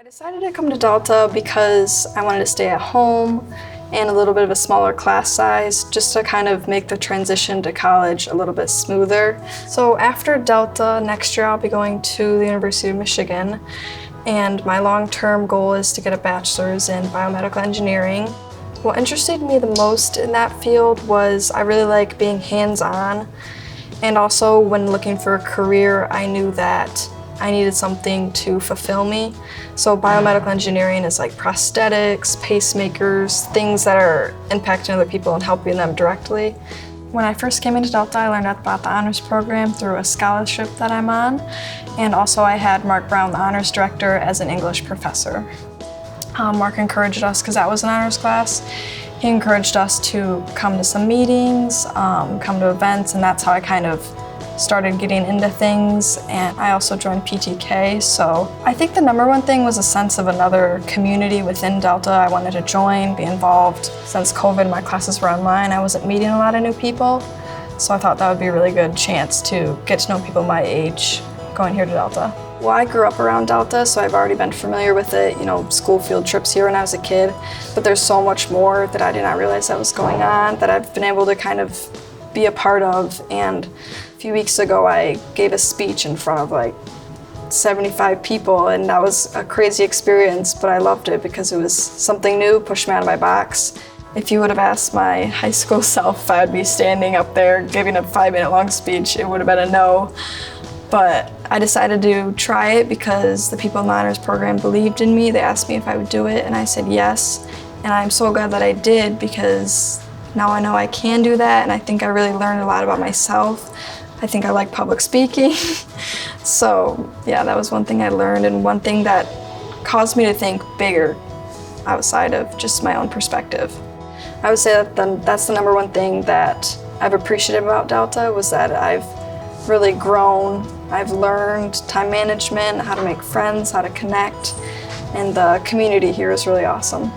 decided to come to Delta because I wanted to stay at home and a little bit of a smaller class size just to kind of make the transition to college a little bit smoother. So after Delta, next year I'll be going to the University of Michigan, and my long-term goal is to get a bachelor's in biomedical engineering. What interested me the most in that field was I really like being hands-on, and also when looking for a career, I knew that I needed something to fulfill me. So biomedical engineering is like prosthetics, pacemakers, things that are impacting other people and helping them directly. When I first came into Delta, I learned about the honors program through a scholarship that I'm on. And also I had Mark Brown, the honors director, as an English professor. Mark encouraged us, because that was an honors class, he encouraged us to come to some meetings, come to events, and that's how I kind of started getting into things. And I also joined PTK, so I think the number one thing was a sense of another community within Delta. I wanted to join, be involved. Since COVID, my classes were online, I wasn't meeting a lot of new people, so I thought that would be a really good chance to get to know people my age going here to Delta. Well, I grew up around Delta, so I've already been familiar with it, school field trips here when I was a kid, but there's so much more that I did not realize that was going on that I've been able to kind of be a part of. And a few weeks ago I gave a speech in front of like 75 people, and that was a crazy experience, but I loved it because it was something new, pushed me out of my box. If you would have asked my high school self if I'd be standing up there giving a 5-minute long speech, it would have been a no. But I decided to try it because the people in the honors program believed in me. They asked me if I would do it, and I said yes. And I'm so glad that I did, because now I know I can do that, and I think I really learned a lot about myself. I think I like public speaking. So yeah, that was one thing I learned, and one thing that caused me to think bigger outside of just my own perspective. I would say that that's the number one thing that I've appreciated about Delta, was that I've really grown. I've learned time management, how to make friends, how to connect, and the community here is really awesome.